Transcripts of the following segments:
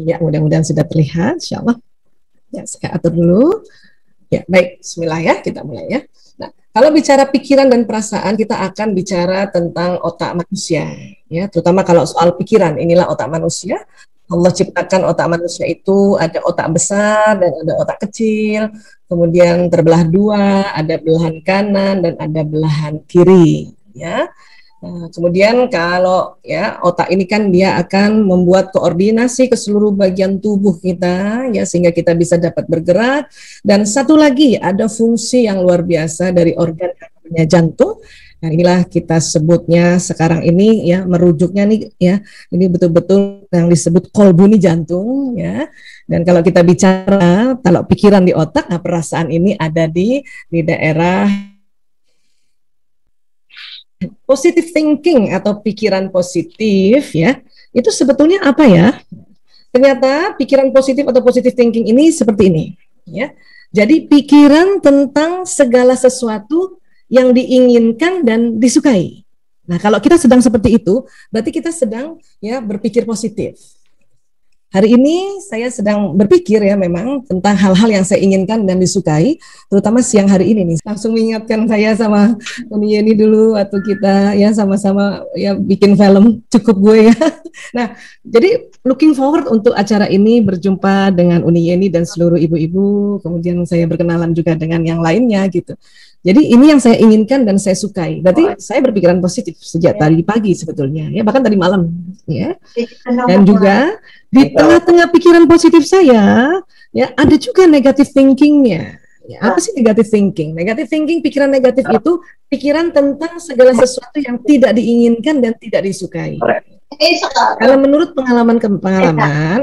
Ya, mudah-mudahan sudah terlihat, insya Allah. Ya, saya atur dulu. Ya, baik, bismillah ya, kita mulai ya. Nah, kalau bicara pikiran dan perasaan, kita akan bicara tentang otak manusia, ya, terutama kalau soal pikiran, inilah otak manusia. Allah ciptakan otak manusia itu ada otak besar dan ada otak kecil, kemudian terbelah dua, ada belahan kanan dan ada belahan kiri, ya. Nah, kemudian kalau ya otak ini kan dia akan membuat koordinasi ke seluruh bagian tubuh kita ya sehingga kita bisa dapat bergerak, dan satu lagi ada fungsi yang luar biasa dari organ namanya jantung. Nah, inilah kita sebutnya sekarang ini ya, merujuknya nih ya, ini betul-betul yang disebut kolbu ini jantung ya. Dan kalau kita bicara kalau pikiran di otak, nah perasaan ini ada di daerah positive thinking atau pikiran positif ya. Itu sebetulnya apa ya? Ternyata pikiran positif atau positive thinking ini seperti ini ya. Jadi pikiran tentang segala sesuatu yang diinginkan dan disukai. Nah, kalau kita sedang seperti itu, berarti kita sedang ya berpikir positif. Hari ini saya sedang berpikir ya memang tentang hal-hal yang saya inginkan dan disukai, terutama siang hari ini nih. Langsung mengingatkan saya sama Uni Yeni dulu waktu kita ya sama-sama ya bikin film Cukup Gue ya. Nah, jadi looking forward untuk acara ini, berjumpa dengan Uni Yeni dan seluruh ibu-ibu, kemudian saya berkenalan juga dengan yang lainnya gitu. Jadi ini yang saya inginkan dan saya sukai. Berarti saya berpikiran positif sejak tadi pagi sebetulnya ya, bahkan tadi malam ya. Dan juga di tengah-tengah pikiran positif saya ya ada juga negative thinkingnya. Ya, apa sih negative thinking? Negative thinking, pikiran negatif itu pikiran tentang segala sesuatu yang tidak diinginkan dan tidak disukai. Kalau menurut pengalaman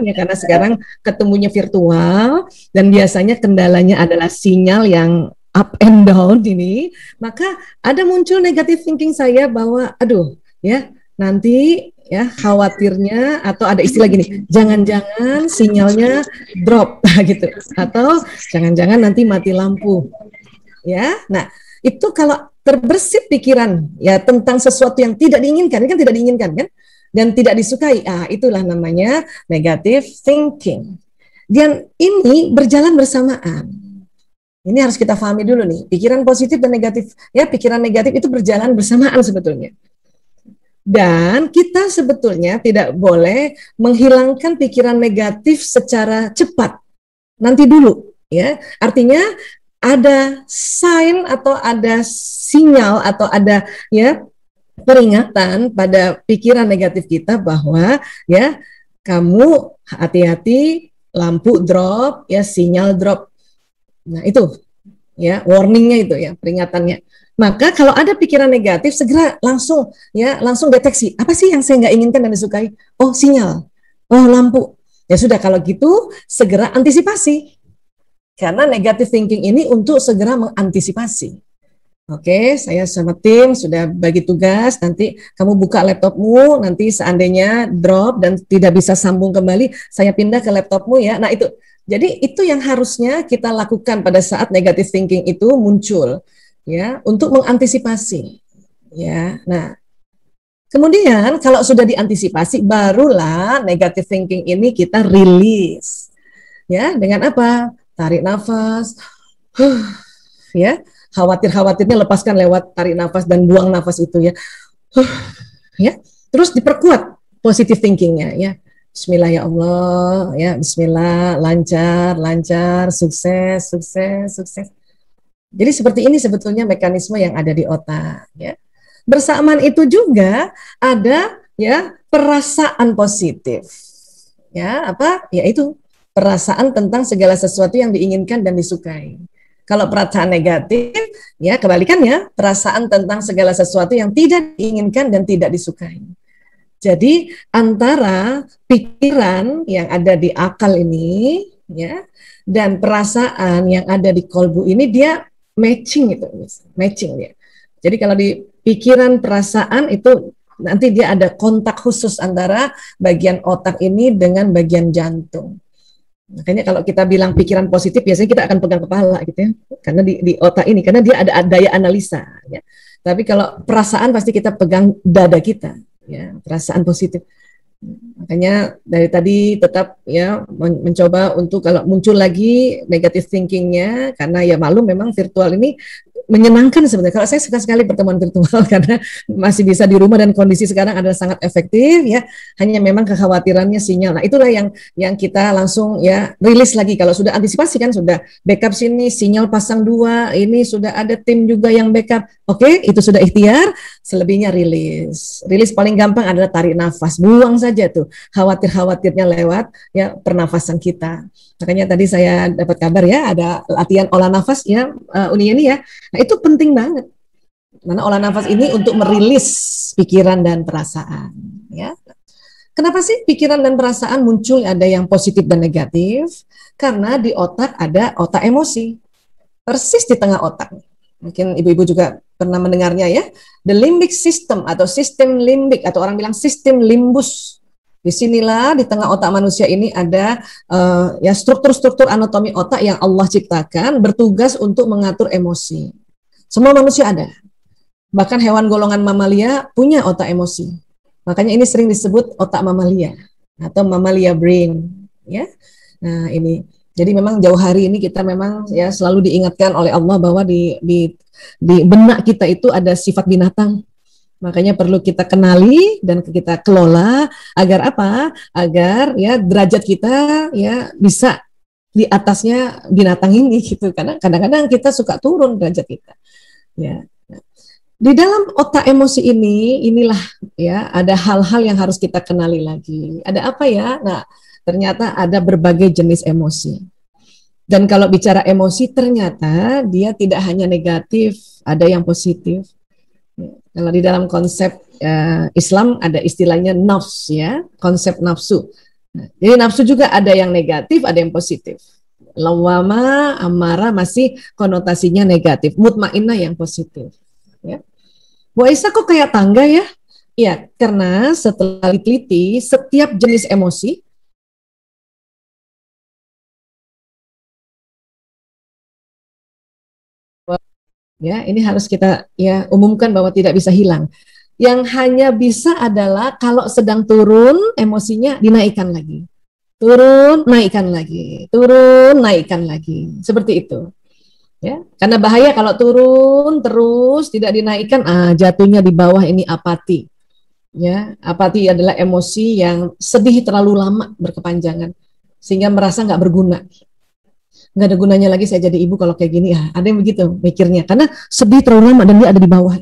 ya, karena sekarang ketemunya virtual dan biasanya kendalanya adalah sinyal yang up and down ini, maka ada muncul negative thinking saya bahwa aduh ya nanti ya khawatirnya, atau ada istilah gini, jangan-jangan sinyalnya drop gitu, atau jangan-jangan nanti mati lampu ya. Nah, itu kalau terbersit pikiran ya tentang sesuatu yang tidak diinginkan, ini kan tidak diinginkan kan, dan tidak disukai, itulah namanya negative thinking. Dan ini berjalan bersamaan. Ini harus kita pahami dulu nih, pikiran positif dan negatif ya, pikiran negatif itu berjalan bersamaan sebetulnya. Dan kita sebetulnya tidak boleh menghilangkan pikiran negatif secara cepat. Nanti dulu ya. Artinya ada sign atau ada sinyal atau ada ya peringatan pada pikiran negatif kita bahwa ya kamu hati-hati, lampu drop ya, sinyal drop. Nah, itu ya warningnya, itu ya peringatannya. Maka kalau ada pikiran negatif, segera langsung deteksi, apa sih yang saya nggak inginkan dan disukai? Oh, sinyal. Oh, lampu. Ya sudah, kalau gitu segera antisipasi. Karena negative thinking ini untuk segera mengantisipasi. Oke, saya sama tim sudah bagi tugas, nanti kamu buka laptopmu, nanti seandainya drop dan tidak bisa sambung kembali, saya pindah ke laptopmu ya. Nah, itu. Jadi itu yang harusnya kita lakukan pada saat negative thinking itu muncul ya, untuk mengantisipasi ya. Nah, kemudian kalau sudah diantisipasi, barulah negative thinking ini kita rilis ya, dengan apa? Tarik nafas, ya, khawatir-khawatirnya lepaskan lewat tarik nafas dan buang nafas itu ya, ya. Terus diperkuat positive thinkingnya ya. Bismillah ya Allah, ya Bismillah, lancar, sukses. Jadi seperti ini sebetulnya mekanisme yang ada di otak. Ya. Bersamaan itu juga ada ya perasaan positif. Ya apa? Ya itu perasaan tentang segala sesuatu yang diinginkan dan disukai. Kalau perasaan negatif, ya kebalikannya, perasaan tentang segala sesuatu yang tidak diinginkan dan tidak disukai. Jadi antara pikiran yang ada di akal ini ya dan perasaan yang ada di kolbu ini, dia matching dia. Jadi kalau di pikiran perasaan itu nanti dia ada kontak khusus antara bagian otak ini dengan bagian jantung. Makanya kalau kita bilang pikiran positif, biasanya kita akan pegang kepala gitu ya, karena di otak ini, karena dia ada daya analisa ya. Tapi kalau perasaan pasti kita pegang dada kita. Ya, perasaan positif. Makanya dari tadi tetap ya mencoba untuk kalau muncul lagi negative thinkingnya, karena ya malu memang virtual ini menyenangkan sebenarnya. Kalau saya suka sekali pertemuan virtual karena masih bisa di rumah dan kondisi sekarang adalah sangat efektif ya. Hanya memang kekhawatirannya sinyal. Nah, itulah yang kita langsung ya rilis lagi kalau sudah antisipasi kan, sudah backup sini sinyal pasang 2, ini sudah ada tim juga yang backup. Oke, itu sudah ikhtiar, selebihnya rilis. Rilis paling gampang adalah tarik nafas, buang saja tuh khawatir-khawatirnya lewat ya pernafasan kita. Makanya tadi saya dapat kabar ya ada latihan olah nafas ya Uni ini ya. Nah, itu penting banget. Karena olah nafas ini untuk merilis pikiran dan perasaan ya. Kenapa sih pikiran dan perasaan muncul ada yang positif dan negatif? Karena di otak ada otak emosi. Persis di tengah otak. Mungkin ibu-ibu juga pernah mendengarnya ya. The limbic system atau sistem limbik atau orang bilang sistem limbus. Disinilah di tengah otak manusia ini ada ya struktur-struktur anatomi otak yang Allah ciptakan bertugas untuk mengatur emosi. Semua manusia ada. Bahkan hewan golongan mamalia punya otak emosi. Makanya ini sering disebut otak mamalia atau mamalia brain. Ya, nah ini. Jadi memang jauh hari ini kita memang ya selalu diingatkan oleh Allah bahwa di benak kita itu ada sifat binatang. Makanya perlu kita kenali dan kita kelola agar apa? Agar ya derajat kita ya bisa di atasnya binatang ini gitu. Karena kadang-kadang kita suka turun derajat kita. Ya. Di dalam otak emosi ini, inilah ya ada hal-hal yang harus kita kenali lagi. Ada apa ya? Nah, ternyata ada berbagai jenis emosi. Dan kalau bicara emosi, ternyata dia tidak hanya negatif, ada yang positif. Kalau di dalam konsep Islam ada istilahnya nafs ya, konsep nafsu. Nah, jadi nafsu juga ada yang negatif, ada yang positif. Lawama, amarah masih konotasinya negatif, mutmainnah yang positif. Ya. Bu Aisyah kok kayak tangga ya? Ya, karena setelah diteliti setiap jenis emosi ya, ini harus kita ya umumkan bahwa tidak bisa hilang. Yang hanya bisa adalah kalau sedang turun emosinya dinaikkan lagi. Turun, naikkan lagi. Turun, naikkan lagi. Seperti itu. Ya, karena bahaya kalau turun terus tidak dinaikkan, jatuhnya di bawah ini apati. Ya, apati adalah emosi yang sedih terlalu lama berkepanjangan sehingga merasa nggak berguna. Nggak ada gunanya lagi saya jadi ibu kalau kayak gini ya. Ada yang begitu mikirnya karena sedih terlalu lama dan dia ada di bawah.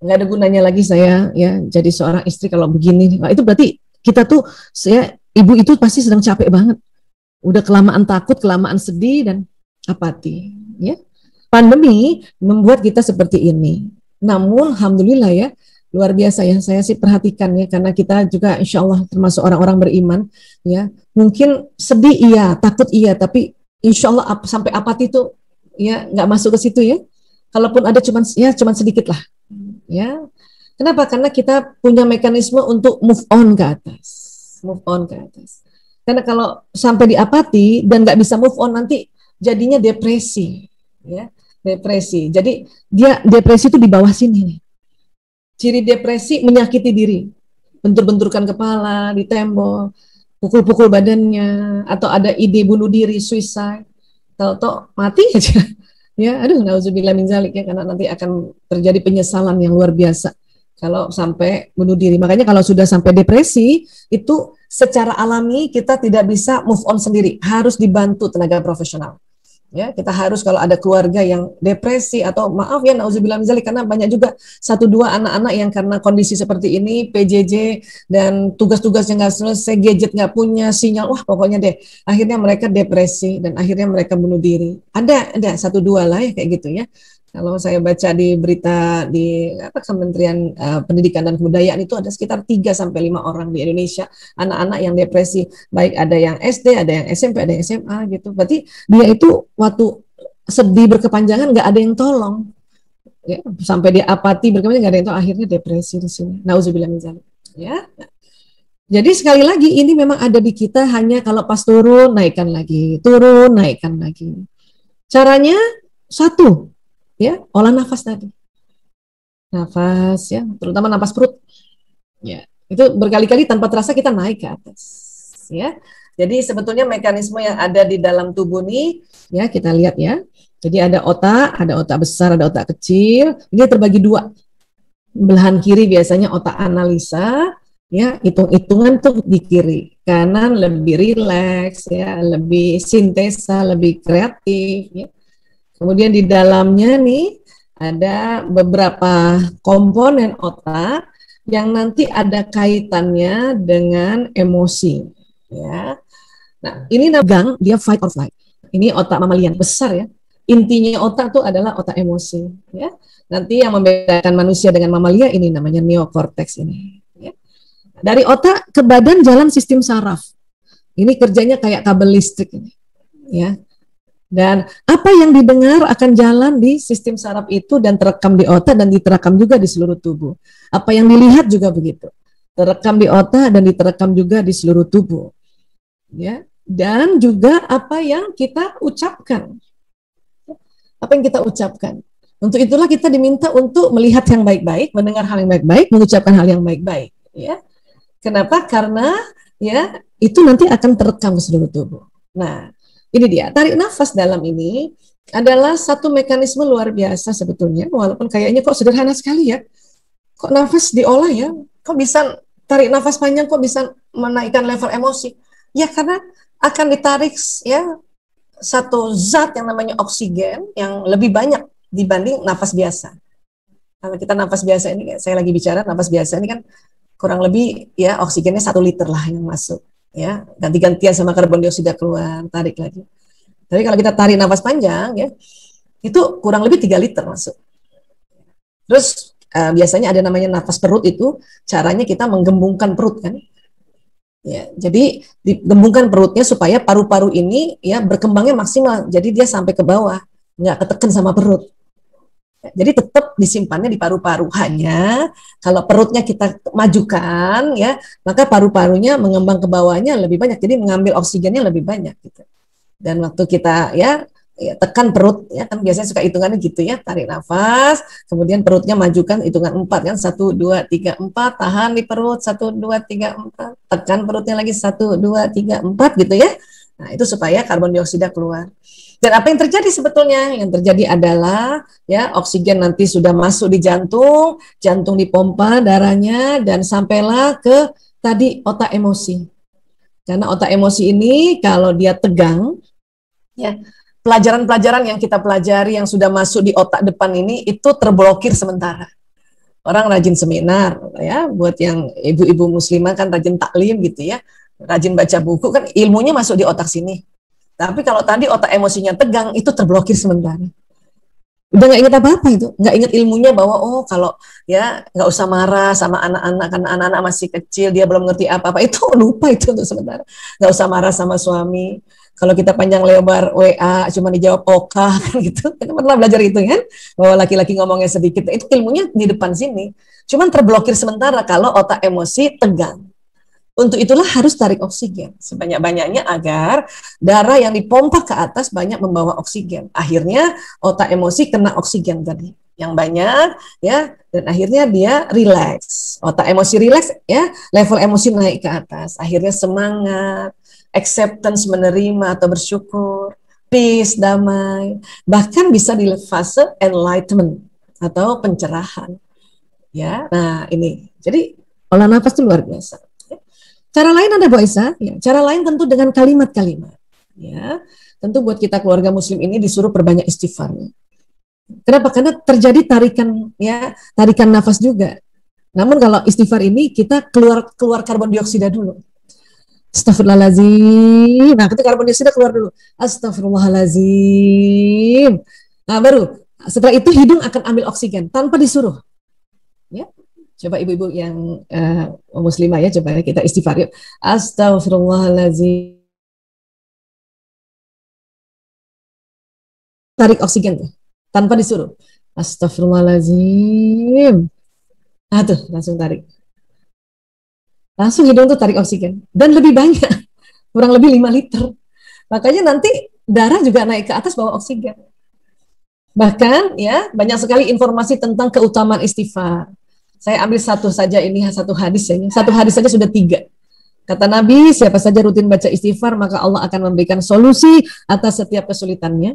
Nggak ada gunanya lagi saya ya jadi seorang istri kalau begini. Nah, itu berarti kita tuh saya ibu itu pasti sedang capek banget. Udah kelamaan takut, kelamaan sedih dan apati. Ya, pandemi membuat kita seperti ini. Namun, alhamdulillah ya, luar biasa ya. Saya sih perhatikan ya, karena kita juga insya Allah termasuk orang-orang beriman. Ya, mungkin sedih iya, takut iya, tapi insya Allah sampai apati itu ya nggak masuk ke situ ya. Kalaupun ada cuman sedikit lah. Ya, kenapa? Karena kita punya mekanisme untuk move on ke atas, move on ke atas. Karena kalau sampai di apati dan nggak bisa move on nanti jadinya depresi, ya depresi. Jadi dia depresi itu di bawah sini nih. Ciri depresi menyakiti diri, bentur-benturkan kepala di tembok, pukul-pukul badannya, atau ada ide bunuh diri, suicide, tahu-tahu mati aja. Ya, aduh, nauzubillah min zalik ya, karena nanti akan terjadi penyesalan yang luar biasa kalau sampai bunuh diri. Makanya kalau sudah sampai depresi, itu secara alami kita tidak bisa move on sendiri, harus dibantu tenaga profesional. Ya, kita harus kalau ada keluarga yang depresi atau maaf ya nauzubillah min zalik, karena banyak juga 1-2 anak-anak yang karena kondisi seperti ini PJJ dan tugas-tugas yang nggak selesai, gadget nggak punya sinyal, wah pokoknya deh akhirnya mereka depresi dan akhirnya mereka bunuh diri. Ada 1-2 lah ya kayak gitu ya. Kalau saya baca di berita di Kementerian Pendidikan dan Kebudayaan itu ada sekitar 3-5 orang di Indonesia anak-anak yang depresi, baik ada yang SD, ada yang SMP, ada yang SMA gitu. Berarti dia itu waktu sedih berkepanjangan nggak ada yang tolong, ya, sampai dia apati berkepanjangan nggak ada yang tolong, akhirnya depresi di sini. Nauzubillah min dzalik. Ya. Jadi sekali lagi ini memang ada di kita, hanya kalau pas turun naikkan lagi, turun naikkan lagi. Caranya satu. Ya, olah nafas tadi. Nafas ya, terutama nafas perut. Ya, Itu berkali-kali tanpa terasa kita naik ke atas. Ya. Jadi sebetulnya mekanisme yang ada di dalam tubuh ini, ya kita lihat ya. Jadi ada otak besar, ada otak kecil. Ini terbagi dua. Belahan kiri biasanya otak analisa, ya hitung-hitungan tuh di kiri. Kanan lebih rileks, ya lebih sintesa, lebih kreatif. Ya. Kemudian di dalamnya nih ada beberapa komponen otak yang nanti ada kaitannya dengan emosi. Ya. Nah ini gang dia fight or flight. Ini otak mamalian besar ya. Intinya otak itu adalah otak emosi. Ya. Nanti yang membedakan manusia dengan mamalia ini namanya neokorteks ini. Ya. Dari otak ke badan jalan sistem saraf. Ini kerjanya kayak kabel listrik ini. Ya. Dan apa yang didengar akan jalan di sistem saraf itu dan terekam di otak dan diterekam juga di seluruh tubuh. Apa yang dilihat juga begitu. Terekam di otak dan diterekam juga di seluruh tubuh. Ya. Dan juga apa yang kita ucapkan. Apa yang kita ucapkan. Untuk itulah kita diminta untuk melihat yang baik-baik, mendengar hal yang baik-baik, mengucapkan hal yang baik-baik. Ya. Kenapa? Karena ya itu nanti akan terekam ke seluruh tubuh. Nah, ini dia. Tarik nafas dalam ini adalah satu mekanisme luar biasa sebetulnya, walaupun kayaknya kok sederhana sekali ya. Kok nafas diolah ya? Kok bisa tarik nafas panjang, kok bisa menaikkan level emosi? Ya karena akan ditarik ya satu zat yang namanya oksigen yang lebih banyak dibanding nafas biasa. Kalau kita nafas biasa ini, saya lagi bicara nafas biasa ini kan kurang lebih ya oksigennya 1 liter lah yang masuk. Ya, ganti-gantian sama karbon dioksida keluar, tarik lagi. Tapi kalau kita tarik nafas panjang ya, itu kurang lebih 3 liter masuk. Terus biasanya ada namanya nafas perut itu, caranya kita menggembungkan perut kan. Ya, jadi digembungkan perutnya supaya paru-paru ini ya berkembangnya maksimal. Jadi dia sampai ke bawah, nggak ketekan sama perut. Jadi tetap disimpannya di paru-paru. Hanya kalau perutnya kita majukan, ya maka paru-parunya mengembang ke bawahnya lebih banyak. Jadi mengambil oksigennya lebih banyak. Gitu. Dan waktu kita ya tekan perut, ya kan biasanya suka hitungannya gitu ya, tarik nafas, kemudian perutnya majukan hitungan 4 kan, 1, 2, 3, 4, tahan di perut, 1, 2, 3, 4, tekan perutnya lagi 1, 2, 3, 4 gitu ya. Nah itu supaya karbon dioksida keluar. Dan apa yang terjadi sebetulnya? Yang terjadi adalah ya oksigen nanti sudah masuk di jantung, jantung dipompa darahnya dan sampailah ke tadi otak emosi. Karena otak emosi ini kalau dia tegang, ya pelajaran-pelajaran yang kita pelajari yang sudah masuk di otak depan ini itu terblokir sementara. Orang rajin seminar ya, buat yang ibu-ibu muslimah kan rajin taklim gitu ya, rajin baca buku kan ilmunya masuk di otak sini. Tapi kalau tadi otak emosinya tegang itu terblokir sementara. Udah nggak ingat apa-apa itu, nggak ingat ilmunya bahwa oh kalau ya nggak usah marah sama anak-anak karena anak-anak masih kecil dia belum ngerti apa-apa itu lupa itu untuk sementara. Nggak usah marah sama suami. Kalau kita panjang lebar WA cuma dijawab oke kan gitu. Kita pernah belajar itu kan bahwa laki-laki ngomongnya sedikit itu ilmunya di depan sini. Cuman terblokir sementara kalau otak emosi tegang. Untuk itulah harus tarik oksigen sebanyak-banyaknya agar darah yang dipompa ke atas banyak membawa oksigen. Akhirnya otak emosi kena oksigen tadi yang banyak ya dan akhirnya dia rileks. Otak emosi rileks ya, level emosi naik ke atas. Akhirnya semangat, acceptance menerima atau bersyukur, peace damai, bahkan bisa di fase enlightenment atau pencerahan. Ya. Nah, ini. Jadi olah nafas itu luar biasa. Cara lain ada Bu Aisyah, ya. Cara lain tentu dengan kalimat-kalimat. Ya, tentu buat kita keluarga Muslim ini disuruh perbanyak istighfar. Kenapa? Karena terjadi tarikan nafas juga. Namun kalau istighfar ini kita keluar karbon dioksida dulu. Astagfirullahaladzim. Nah, ketika karbon dioksida keluar dulu. Astagfirullahaladzim. Nah, baru setelah itu hidung akan ambil oksigen tanpa disuruh. Ya. Coba ibu-ibu yang muslimah ya, coba kita istighfar yuk. Astagfirullahaladzim. Tarik oksigen tuh, tanpa disuruh. Astagfirullahaladzim. Nah tuh, langsung tarik. Langsung hidung tuh tarik oksigen. Dan lebih banyak, kurang lebih 5 liter. Makanya nanti darah juga naik ke atas bawa oksigen. Bahkan ya, banyak sekali informasi tentang keutamaan istighfar. Saya ambil satu saja ini, satu hadis saja. Satu hadis saja sudah 3. Kata Nabi, siapa saja rutin baca istighfar, maka Allah akan memberikan solusi atas setiap kesulitannya,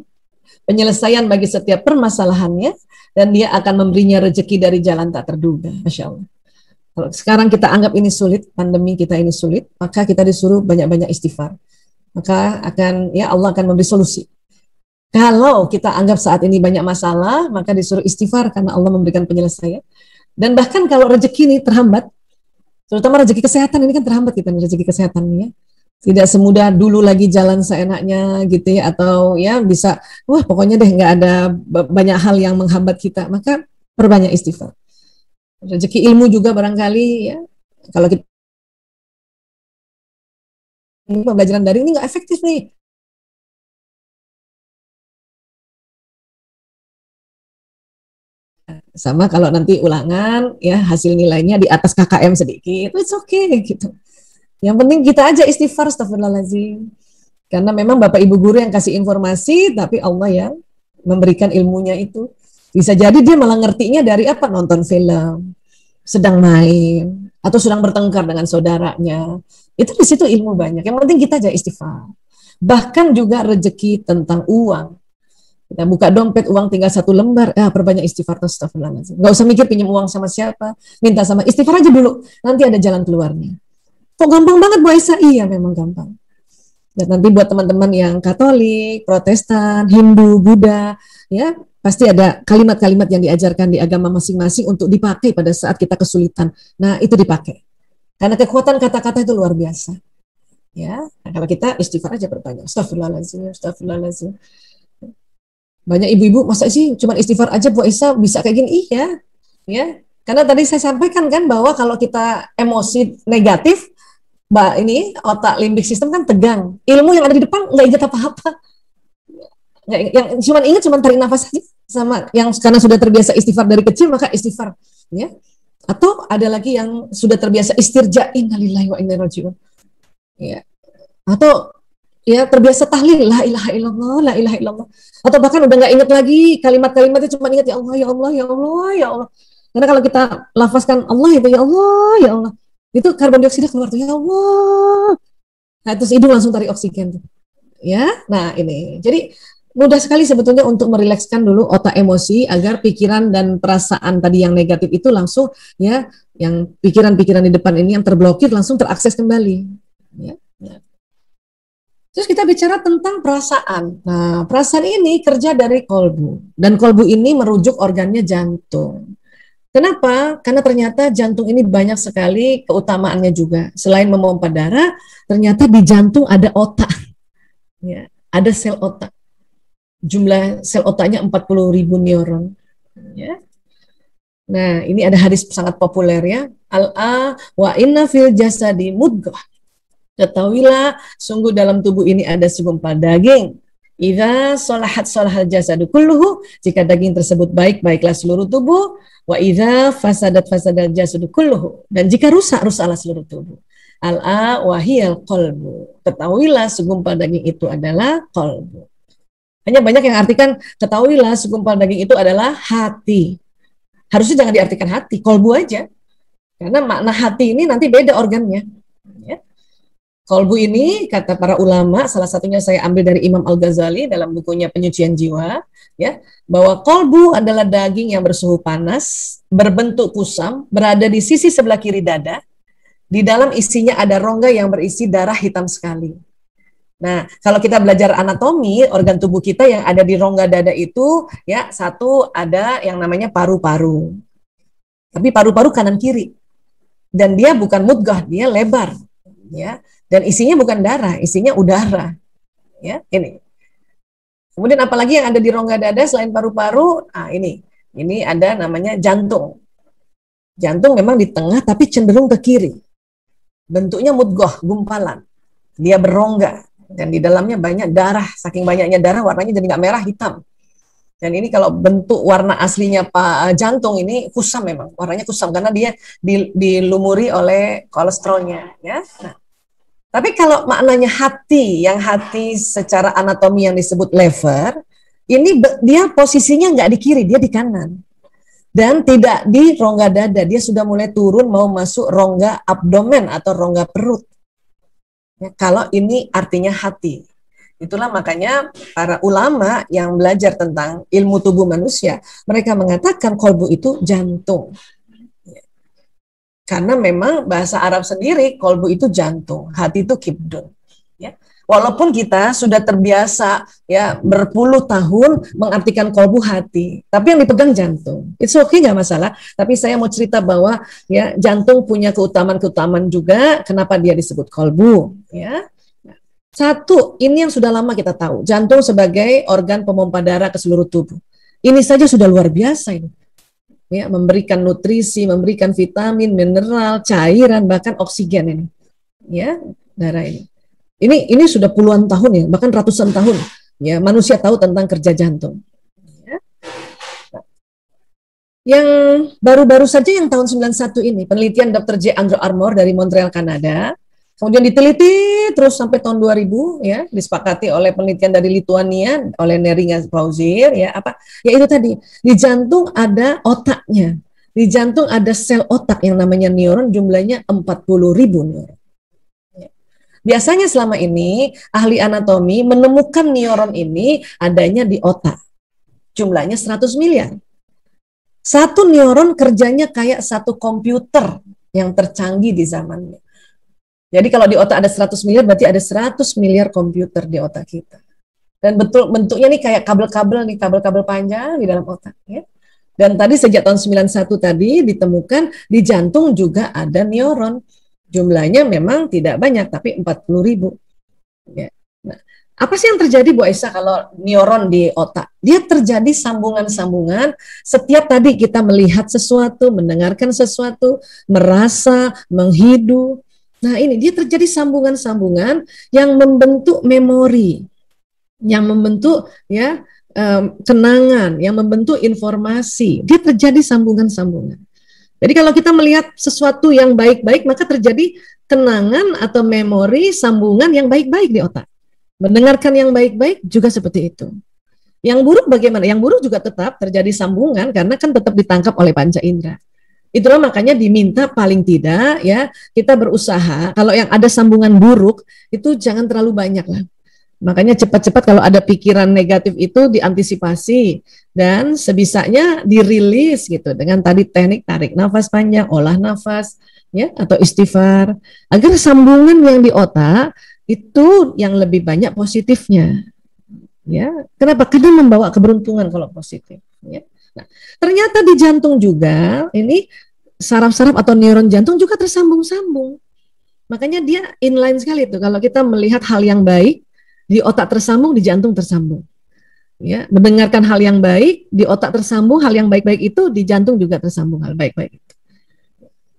penyelesaian bagi setiap permasalahannya, dan dia akan memberinya rezeki dari jalan tak terduga. Masya Allah. Kalau sekarang kita anggap ini sulit, pandemi kita ini sulit, maka kita disuruh banyak-banyak istighfar. Maka Allah akan memberi solusi. Kalau kita anggap saat ini banyak masalah, maka disuruh istighfar karena Allah memberikan penyelesaian. Dan bahkan kalau rezeki ini terhambat, terutama rezeki kesehatan ini kan terhambat kita rezeki kesehatan ya. Tidak semudah dulu lagi jalan seenaknya gitu ya, atau ya bisa pokoknya deh nggak ada banyak hal yang menghambat kita, maka perbanyak istighfar. Rezeki ilmu juga barangkali ya, kalau kita pembelajaran daring ini nggak efektif nih. Sama kalau nanti ulangan ya hasil nilainya di atas KKM sedikit, it's okay gitu. Yang penting kita aja istighfar, astagfirullahaladzim. Karena memang Bapak Ibu guru yang kasih informasi, tapi Allah yang memberikan ilmunya itu. Bisa jadi dia malah ngertinya dari apa? Nonton film, sedang main, atau sedang bertengkar dengan saudaranya. Itu di situ ilmu banyak. Yang penting kita aja istighfar. Bahkan juga rezeki tentang uang. Kita buka dompet, uang tinggal 1 lembar, perbanyak istighfar, astagfirullahaladzim. Nggak usah mikir pinjam uang sama siapa, minta sama istighfar aja dulu, nanti ada jalan keluarnya. Kok gampang banget Bu Aisyah? Iya memang gampang. Dan nanti buat teman-teman yang Katolik, Protestan, Hindu, Buddha, ya pasti ada kalimat-kalimat yang diajarkan di agama masing-masing untuk dipakai pada saat kita kesulitan. Nah itu dipakai, karena kekuatan kata-kata itu luar biasa. Ya, nah, kalau kita istighfar aja berbanyak, astagfirullahaladzim, astagfirullahaladzim. Banyak ibu-ibu masa sih cuma istighfar aja Bu Aisyah bisa kayak gini? Iya, ya. Karena tadi saya sampaikan kan bahwa kalau kita emosi negatif, ini otak limbik sistem kan tegang. Ilmu yang ada di depan nggak ingat apa-apa. Yang cuma tarik nafas saja, sama yang karena sudah terbiasa istighfar dari kecil maka istighfar, ya. Atau ada lagi yang sudah terbiasa istirja, innalillahi wa inna ilaihi raji'un. Ya. Atau ya terbiasa tahlil la ilaha illallah, la ilaha illallah. Atau bahkan udah nggak ingat lagi kalimat-kalimatnya, cuma ingat ya Allah, ya Allah, ya Allah, ya Allah. Karena kalau kita lafazkan Allah itu ya Allah, ya Allah, itu karbon dioksida keluar tuh ya Allah. Nah terus hidung langsung tarik oksigen tuh. Ya, nah ini. Jadi mudah sekali sebetulnya untuk merilekskan dulu otak emosi agar pikiran dan perasaan tadi yang negatif itu langsung ya, yang pikiran-pikiran di depan ini yang terblokir langsung terakses kembali. Ya. Nah. Terus kita bicara tentang perasaan. Nah, perasaan ini kerja dari kolbu. Dan kolbu ini merujuk organnya jantung. Kenapa? Karena ternyata jantung ini banyak sekali keutamaannya juga. Selain memompa darah, ternyata di jantung ada otak. Ya, ada sel otak. Jumlah sel otaknya 40.000 neuron. Ya. Nah, ini ada hadis sangat populer ya. Al-a wa inna fil jasadi mudghah. Ketahuilah, sungguh dalam tubuh ini ada segumpal daging. Idza sholahat sholahal jasadu kulluhu, jika daging tersebut baik, baiklah seluruh tubuh. Wa idza fasadat fasadal jasadu kulluhu, dan jika rusak, rusaklah seluruh tubuh. Al-a wa hiyal qalbu. Ketahuilah, segumpal daging itu adalah qalbu. Hanya banyak yang artikan, ketahuilah, segumpal daging itu adalah hati. Harusnya jangan diartikan hati, qalbu aja. Karena makna hati ini nanti beda organnya. Kolbu ini, kata para ulama, salah satunya saya ambil dari Imam Al-Ghazali dalam bukunya Penyucian Jiwa, ya, bahwa kolbu adalah daging yang bersuhu panas, berbentuk kusam, berada di sisi sebelah kiri dada, di dalam isinya ada rongga yang berisi darah hitam sekali. Nah, kalau kita belajar anatomi, organ tubuh kita yang ada di rongga dada itu, ya, satu ada yang namanya paru-paru. Tapi paru-paru kanan kiri. Dan dia bukan mudghah, dia lebar, ya. Dan isinya bukan darah, isinya udara. Ya, ini. Kemudian apalagi yang ada di rongga dada selain paru-paru? Ah, ini ada namanya jantung. Jantung memang di tengah tapi cenderung ke kiri. Bentuknya mudghah, gumpalan. Dia berongga dan di dalamnya banyak darah. Saking banyaknya darah warnanya jadi nggak merah, hitam. Dan ini kalau bentuk warna aslinya jantung ini kusam memang, warnanya kusam karena dia dilumuri oleh kolesterolnya. Ya. Nah. Tapi kalau maknanya hati, yang hati secara anatomi yang disebut lever, ini dia posisinya nggak di kiri, dia di kanan. Dan tidak di rongga dada, dia sudah mulai turun mau masuk rongga abdomen atau rongga perut. Ya, kalau ini artinya hati. Itulah makanya para ulama yang belajar tentang ilmu tubuh manusia, mereka mengatakan kolbu itu jantung. Karena memang bahasa Arab sendiri, kolbu itu jantung, hati itu kibdun. Ya. Walaupun kita sudah terbiasa ya berpuluh tahun mengartikan kolbu hati, tapi yang dipegang jantung. It's okay, nggak masalah. Tapi saya mau cerita bahwa ya jantung punya keutamaan-keutamaan juga. Kenapa dia disebut kolbu? Ya. Satu, ini yang sudah lama kita tahu. Jantung sebagai organ pompa darah ke seluruh tubuh. Ini saja sudah luar biasa ini. Ya, memberikan nutrisi, memberikan vitamin, mineral, cairan, bahkan oksigen ini. Ya, darah ini. Ini sudah puluhan tahun ya, bahkan ratusan tahun ya manusia tahu tentang kerja jantung. Ya. Yang baru-baru saja yang tahun 91 ini, penelitian Dr. J. Andrew Armour dari Montreal, Kanada, kemudian diteliti terus sampai tahun 2000 ya, disepakati oleh penelitian dari Lituania oleh Neringa Pauzir ya apa? Ya itu tadi, di jantung ada otaknya. Di jantung ada sel otak yang namanya neuron, jumlahnya 40.000 neuron. Biasanya selama ini ahli anatomi menemukan neuron ini adanya di otak. Jumlahnya 100 miliar. Satu neuron kerjanya kayak satu komputer yang tercanggih di zamannya. Jadi kalau di otak ada 100 miliar berarti ada 100 miliar komputer di otak kita. Dan betul bentuknya nih kayak kabel-kabel nih, kabel-kabel panjang di dalam otak ya. Dan tadi sejak tahun 91 tadi ditemukan di jantung juga ada neuron. Jumlahnya memang tidak banyak, tapi 40.000. Ya. Nah, apa sih yang terjadi Bu Aisyah kalau neuron di otak? Dia terjadi sambungan-sambungan setiap tadi kita melihat sesuatu, mendengarkan sesuatu, merasa, menghidup. Nah ini, dia terjadi sambungan-sambungan yang membentuk memori, yang membentuk ya kenangan, yang membentuk informasi. Dia terjadi sambungan-sambungan. Jadi kalau kita melihat sesuatu yang baik-baik, maka terjadi kenangan atau memori sambungan yang baik-baik di otak. Mendengarkan yang baik-baik juga seperti itu. Yang buruk bagaimana? Yang buruk juga tetap terjadi sambungan karena kan tetap ditangkap oleh panca indera. Itulah makanya diminta paling tidak ya kita berusaha kalau yang ada sambungan buruk itu jangan terlalu banyak lah. Makanya cepat-cepat kalau ada pikiran negatif itu diantisipasi dan sebisanya dirilis gitu dengan tadi teknik tarik nafas panjang, olah nafas ya atau istighfar agar sambungan yang di otak itu yang lebih banyak positifnya. Ya, kenapa? Karena membawa keberuntungan kalau positif ya. Nah, ternyata di jantung juga ini saraf-saraf atau neuron jantung juga tersambung-sambung. Makanya dia inline sekali tuh kalau kita melihat hal yang baik di otak tersambung, di jantung tersambung. Ya, mendengarkan hal yang baik, di otak tersambung, hal yang baik-baik itu di jantung juga tersambung hal baik-baik itu.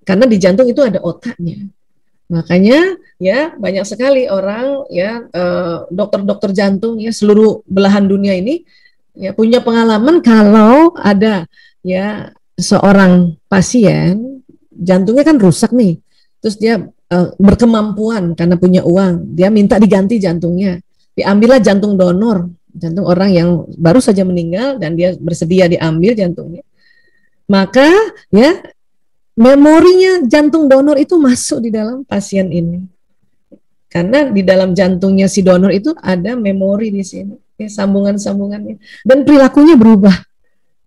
Karena di jantung itu ada otaknya. Makanya ya banyak sekali orang ya dokter-dokter jantung ya seluruh belahan dunia ini ya punya pengalaman kalau ada ya seorang pasien jantungnya kan rusak nih. Terus dia berkemampuan karena punya uang, dia minta diganti jantungnya. Diambillah jantung donor, jantung orang yang baru saja meninggal dan dia bersedia diambil jantungnya. Maka ya memorinya jantung donor itu masuk di dalam pasien ini. Karena di dalam jantungnya si donor itu ada memori di sini, ya, sambungan-sambungannya dan perilakunya berubah.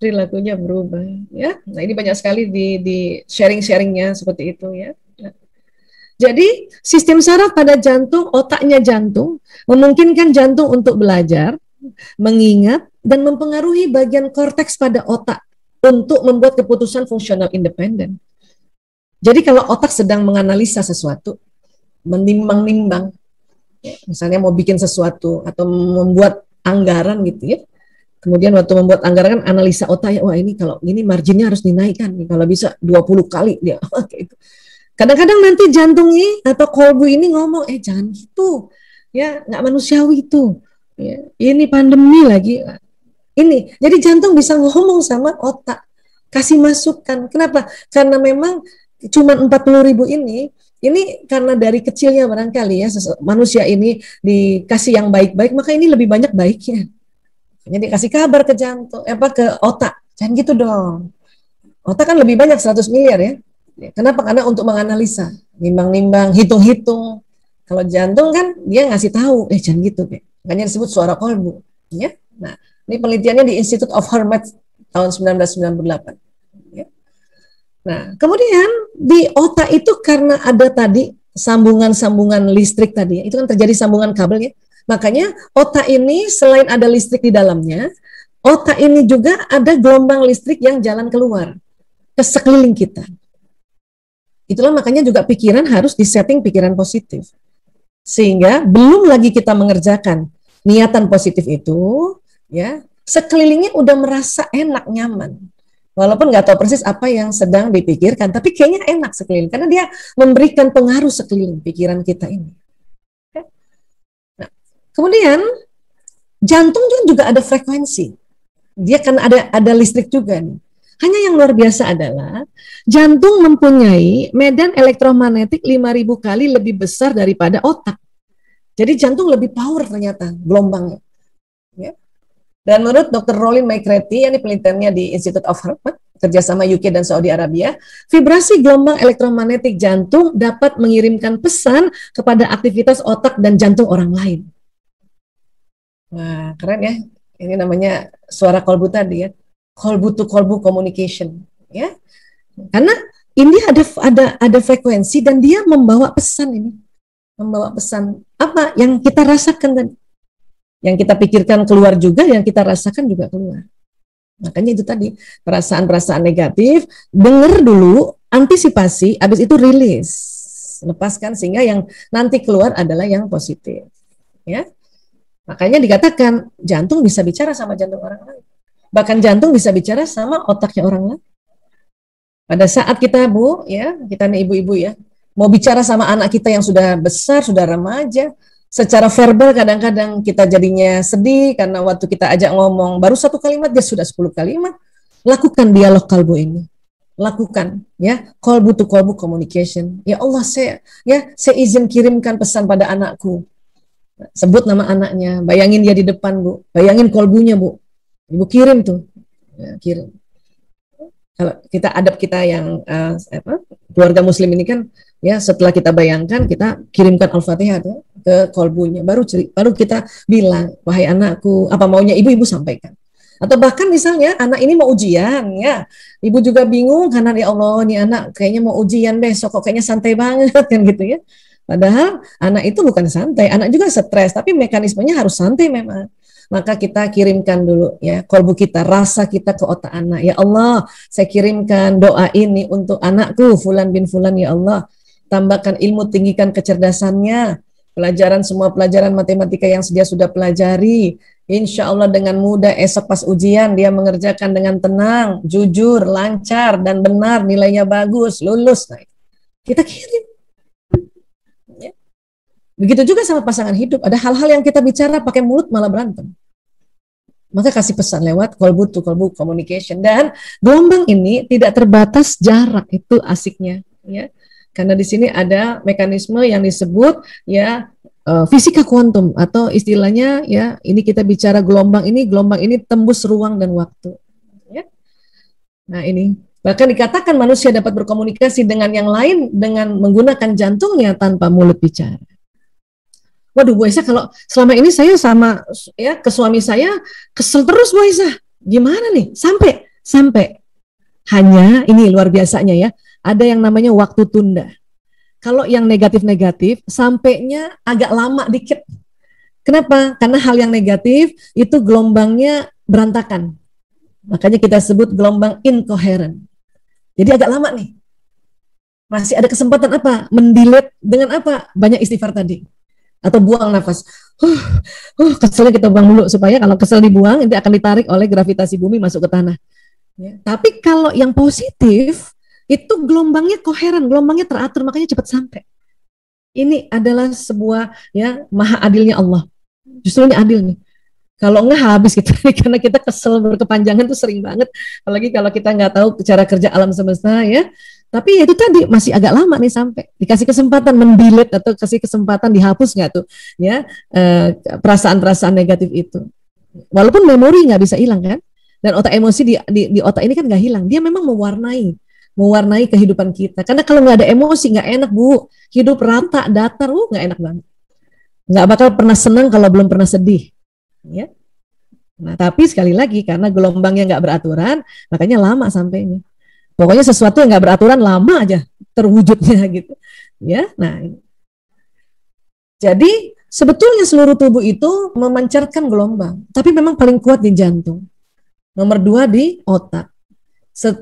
Perilakunya berubah ya. Nah, ini banyak sekali di sharing-sharingnya seperti itu ya. Jadi sistem saraf pada jantung, otaknya jantung, memungkinkan jantung untuk belajar, mengingat, dan mempengaruhi bagian korteks pada otak untuk membuat keputusan fungsional independen. Jadi kalau otak sedang menganalisa sesuatu, menimbang-nimbang, ya, misalnya mau bikin sesuatu atau membuat anggaran gitu ya, kemudian waktu membuat anggaran kan analisa otak ya, wah ini kalau ini marginnya harus dinaikkan, kalau bisa 20 kali dia, gitu. Kadang-kadang nanti jantungnya atau kolbu ini ngomong, jangan gitu, ya nggak manusiawi itu, ya, ini pandemi lagi, ini. Jadi jantung bisa ngomong sama otak, kasih masukan. Kenapa? Karena memang cuma 40.000 ini karena dari kecilnya barangkali ya manusia ini dikasih yang baik-baik, maka ini lebih banyak baiknya. Jadi kasih kabar ke jantung, ke otak, jangan gitu dong. Otak kan lebih banyak 100 miliar ya. Kenapa? Karena untuk menganalisa, nimbang-nimbang, hitung-hitung. Kalau jantung kan dia ngasih tahu, jangan gitu, makanya disebut suara kolbu. Ya. Nah, ini penelitiannya di Institute of Hermet tahun 1998. Ya. Nah, kemudian di otak itu karena ada tadi sambungan-sambungan listrik tadi, itu kan terjadi sambungan kabel ya. Makanya otak ini selain ada listrik di dalamnya, otak ini juga ada gelombang listrik yang jalan keluar ke sekeliling kita. Itulah makanya juga pikiran harus disetting pikiran positif. Sehingga belum lagi kita mengerjakan niatan positif itu, ya, sekelilingnya udah merasa enak, nyaman. Walaupun nggak tahu persis apa yang sedang dipikirkan, tapi kayaknya enak sekeliling karena dia memberikan pengaruh sekeliling pikiran kita ini. Nah, kemudian jantung juga ada frekuensi. Dia kan ada listrik juga nih. Hanya yang luar biasa adalah jantung mempunyai medan elektromagnetik 5.000 kali lebih besar daripada otak. Jadi jantung lebih power ternyata gelombangnya. Ya. Dan menurut Dr. Rollin McCarthy, ini penelitiannya di Institute of Harvard, kerjasama UK dan Saudi Arabia, vibrasi gelombang elektromagnetik jantung dapat mengirimkan pesan kepada aktivitas otak dan jantung orang lain. Wah, keren ya. Ini namanya suara kolbu tadi ya. Kolbu to kolbu communication, ya. Karena ini ada frekuensi dan dia membawa pesan ini. Membawa pesan apa yang kita rasakan tadi. Yang kita pikirkan keluar juga, yang kita rasakan juga keluar. Makanya itu tadi, perasaan-perasaan negatif, dengar dulu, antisipasi, habis itu rilis. Lepaskan sehingga yang nanti keluar adalah yang positif. Ya. Makanya dikatakan jantung bisa bicara sama jantung orang lain. Bahkan jantung bisa bicara sama otaknya orang lain. Pada saat kita, Bu, ya, kita nih ibu-ibu ya, mau bicara sama anak kita yang sudah besar, sudah remaja, secara verbal kadang-kadang kita jadinya sedih karena waktu kita ajak ngomong baru 1 kalimat dia sudah 10 kalimat. Lakukan dialog kalbu ini. Lakukan, ya, kolbu to kolbu communication. Ya Allah, saya izin kirimkan pesan pada anakku. Sebut nama anaknya, bayangin dia di depan, Bu. Bayangin kolbunya, Bu. Ibu kirim tuh, ya, kirim. Kalau kita yang keluarga Muslim ini kan, ya setelah kita bayangkan, kita kirimkan Al-Fatihah ke kolbunya, baru kita bilang, wahai anakku, apa maunya ibu sampaikan. Atau bahkan misalnya anak ini mau ujian, ya, ibu juga bingung karena ya Allah, nih anak kayaknya mau ujian besok, kok kayaknya santai banget kan gitu ya. Padahal anak itu bukan santai, anak juga stres, tapi mekanismenya harus santai memang. Maka kita kirimkan dulu ya kolbu kita, rasa kita ke otak anak. Ya Allah, saya kirimkan doa ini untuk anakku Fulan bin Fulan, ya Allah. Tambahkan ilmu, tinggikan kecerdasannya. Semua pelajaran matematika yang dia sudah pelajari. Insya Allah dengan mudah esok pas ujian dia mengerjakan dengan tenang, jujur, lancar, dan benar, nilainya bagus, lulus. Nah, kita kirim. Ya. Begitu juga sama pasangan hidup. Ada hal-hal yang kita bicara pakai mulut malah berantem. Maka kasih pesan lewat kolbu to kolbu communication. Dan gelombang ini tidak terbatas jarak, itu asiknya, ya. Karena di sini ada mekanisme yang disebut ya fisika kuantum, atau istilahnya ya ini kita bicara gelombang ini tembus ruang dan waktu. Ya. Nah ini bahkan dikatakan manusia dapat berkomunikasi dengan yang lain dengan menggunakan jantungnya tanpa mulut bicara. Waduh, Bu Aisyah, kalau selama ini saya sama ya ke suami saya kesel terus, Bu Aisyah. Gimana nih? Sampai hanya ini luar biasanya ya. Ada yang namanya waktu tunda. Kalau yang negatif-negatif sampainya agak lama dikit. Kenapa? Karena hal yang negatif itu gelombangnya berantakan. Makanya kita sebut gelombang incoherent. Jadi agak lama nih. Masih ada kesempatan apa? Mendelete dengan apa? Banyak istighfar tadi. Atau buang nafas. Keselnya kita buang dulu supaya kalau kesel dibuang itu akan ditarik oleh gravitasi bumi masuk ke tanah. Ya. Tapi kalau yang positif itu gelombangnya koheren, gelombangnya teratur, makanya cepat sampai. Ini adalah sebuah ya maha adilnya Allah. Justru ini adil nih. Kalau enggak habis kita karena kita kesel berkepanjangan tuh sering banget. Apalagi kalau kita nggak tahu cara kerja alam semesta ya. Tapi itu tadi masih agak lama nih sampai dikasih kesempatan mendelete atau kasih kesempatan dihapus nggak tuh ya perasaan-perasaan negatif itu. Walaupun memori nggak bisa hilang kan, Dan otak emosi di otak ini kan nggak hilang. Dia memang mewarnai kehidupan kita. Karena kalau nggak ada emosi nggak enak Bu. Hidup rata, datar, nggak enak banget. Nggak bakal pernah senang kalau belum pernah sedih. Ya. Nah, tapi sekali lagi karena gelombangnya nggak beraturan, makanya lama sampainya. Pokoknya sesuatu yang nggak beraturan lama aja terwujudnya gitu. Ya, nah. Jadi sebetulnya seluruh tubuh itu memancarkan gelombang, tapi memang paling kuat di jantung. Nomor 2 di otak.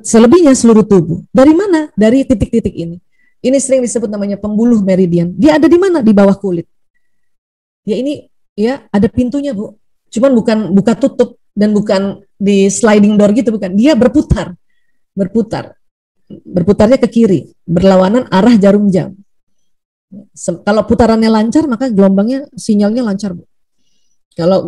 Selebihnya seluruh tubuh. Dari mana? Dari titik-titik ini. Ini sering disebut namanya pembuluh meridian. Dia ada di mana? Di bawah kulit. Ya ini ya ada pintunya Bu. Cuman bukan buka tutup dan bukan di sliding door gitu, bukan. Dia berputar. Berputarnya ke kiri, berlawanan arah jarum jam. Kalau putarannya lancar maka gelombangnya sinyalnya lancar Bu. Kalau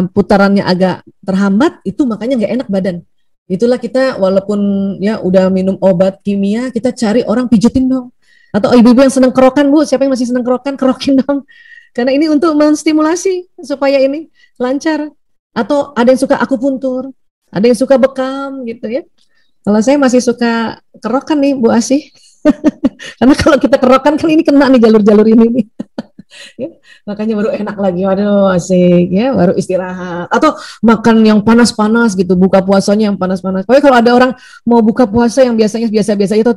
putarannya agak terhambat itu makanya nggak enak badan. Itulah kita walaupun ya udah minum obat kimia kita cari orang pijetin dong. Atau ibu-ibu yang senang kerokan Bu, siapa yang masih senang kerokan, kerokin dong. Karena ini untuk menstimulasi supaya ini lancar. Atau ada yang suka akupuntur, ada yang suka bekam gitu ya. Kalau saya masih suka kerokan nih Bu Asih. Karena kalau kita kerokan kan ini kena nih jalur-jalur ini nih. Ya, makanya baru enak lagi, waduh asik ya, baru istirahat atau makan yang panas-panas gitu, buka puasanya yang panas-panas. Pokoknya kalau ada orang mau buka puasa yang biasanya biasa-biasa itu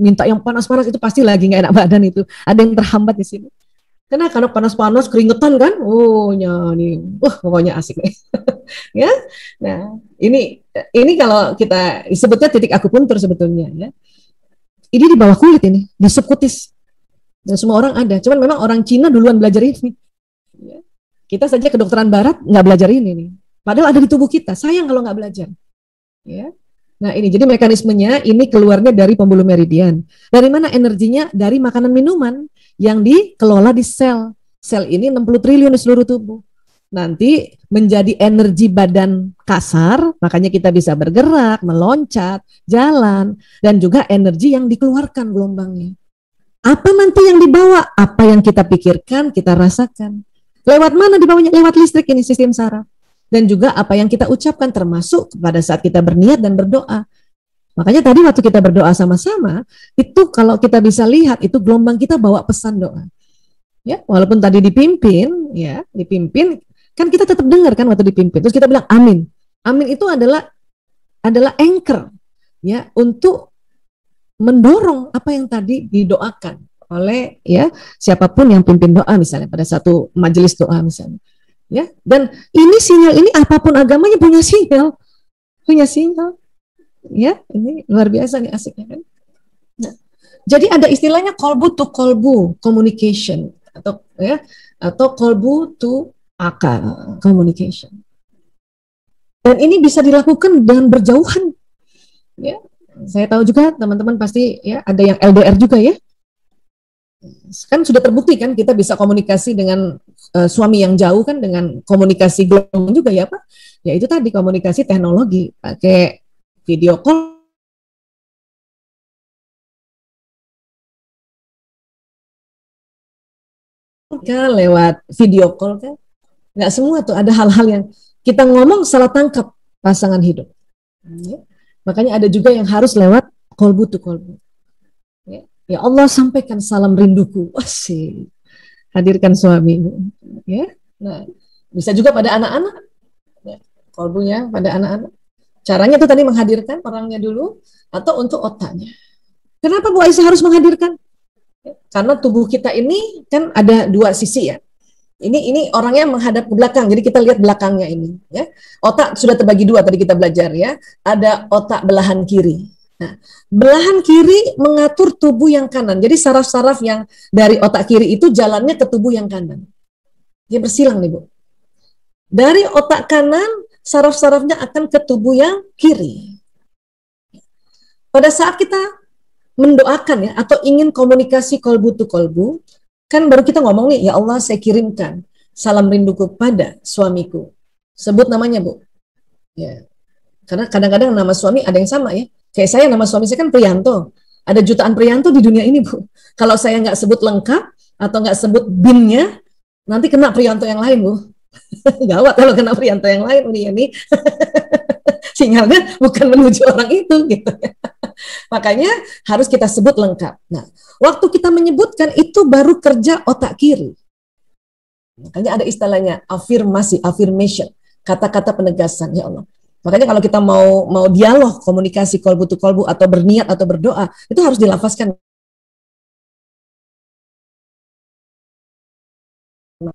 minta yang panas-panas itu pasti lagi nggak enak badan itu, ada yang terhambat di sini. Karena panas-panas keringetan kan, nyanyi, pokoknya asik nih. Ya, nah ini kalau kita sebutnya titik akupuntur sebetulnya ya. Ini di bawah kulit ini, di subkutis. Dan semua orang ada. Cuman memang orang Cina duluan belajar ini. Kita saja kedokteran barat nggak belajar ini nih. Padahal ada di tubuh kita. Sayang kalau nggak belajar. Ya. Nah ini jadi mekanismenya ini keluarnya dari pembuluh meridian. Dari mana energinya? Dari makanan minuman yang dikelola di sel. Sel ini 60 triliun di seluruh tubuh. Nanti menjadi energi badan kasar, makanya kita bisa bergerak, meloncat, jalan, dan juga energi yang dikeluarkan gelombangnya. Apa nanti yang dibawa? Apa yang kita pikirkan, kita rasakan. Lewat mana dibawanya? Lewat listrik ini, sistem saraf. Dan juga apa yang kita ucapkan termasuk pada saat kita berniat dan berdoa. Makanya tadi waktu kita berdoa sama-sama, itu kalau kita bisa lihat, itu gelombang kita bawa pesan doa. Ya, walaupun tadi dipimpin, kan kita tetap dengar kan waktu dipimpin. Terus kita bilang amin. Amin itu adalah anchor ya untuk mendorong apa yang tadi didoakan oleh ya siapapun yang pimpin doa misalnya pada satu majelis doa misalnya ya. Dan ini sinyal ini apapun agamanya punya sinyal ya. Ini luar biasa nih asiknya kan. Nah, jadi ada istilahnya kolbu to kolbu communication atau kolbu to akal communication. Dan ini bisa dilakukan dengan berjauhan ya. Saya tahu juga teman-teman pasti ya ada yang LDR juga ya. Kan sudah terbukti kan kita bisa komunikasi dengan suami yang jauh kan dengan komunikasi gelombang juga ya Pak. Ya itu tadi komunikasi teknologi pakai video call. Lewat video call kan. Nggak semua tuh ada hal-hal yang kita ngomong salah tangkap pasangan hidup. Ya. Makanya ada juga yang harus lewat kolbu to kolbu. Ya Allah sampaikan salam rinduku. Asik. Hadirkan suami. Ya. Nah, bisa juga pada anak-anak. Ya. Kolbunya pada anak-anak. Caranya itu tadi menghadirkan orangnya dulu atau untuk otaknya. Kenapa Bu Aisyah harus menghadirkan? Karena tubuh kita ini kan ada dua sisi ya. Ini orangnya menghadap ke belakang, jadi kita lihat belakangnya ini. Ya. Otak sudah terbagi dua tadi kita belajar ya. Ada otak belahan kiri. Nah, belahan kiri mengatur tubuh yang kanan. Jadi saraf-saraf yang dari otak kiri itu jalannya ke tubuh yang kanan. Dia bersilang nih Bu. Dari otak kanan, saraf-sarafnya akan ke tubuh yang kiri. Pada saat kita mendoakan ya, atau ingin komunikasi kolbu to kolbu, kan baru kita ngomong nih, ya Allah saya kirimkan salam rinduku pada suamiku. Sebut namanya Bu. Ya. Karena kadang-kadang nama suami ada yang sama ya. Kayak saya nama suami saya kan Priyanto. Ada jutaan Priyanto di dunia ini Bu. Kalau saya nggak sebut lengkap atau nggak sebut BIN-nya, nanti kena Priyanto yang lain Bu. Gawat kalau kena Priyanto yang lain ini. Sinyalnya bukan menuju orang itu gitu ya. Makanya harus kita sebut lengkap. Nah, waktu kita menyebutkan itu baru kerja otak kiri. Makanya ada istilahnya afirmasi, affirmation, kata-kata penegasan, ya Allah. Makanya kalau kita mau dialog, komunikasi kolbu tu kolbu atau berniat atau berdoa, itu harus dilafazkan.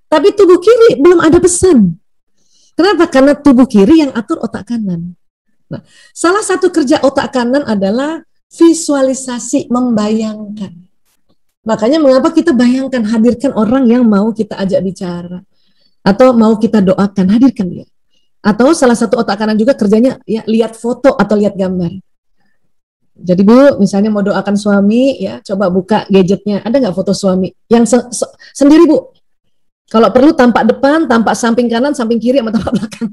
Tapi tubuh kiri belum ada pesan. Kenapa? Karena tubuh kiri yang atur otak kanan. Nah, salah satu kerja otak kanan adalah visualisasi, membayangkan. Makanya mengapa kita bayangkan, hadirkan orang yang mau kita ajak bicara atau mau kita doakan, hadirkan dia. Atau salah satu otak kanan juga kerjanya ya lihat foto atau lihat gambar. Jadi Bu, misalnya mau doakan suami ya, coba buka gadgetnya, ada nggak foto suami yang sendiri Bu? Kalau perlu tampak depan, tampak samping kanan, samping kiri, sama tampak belakang.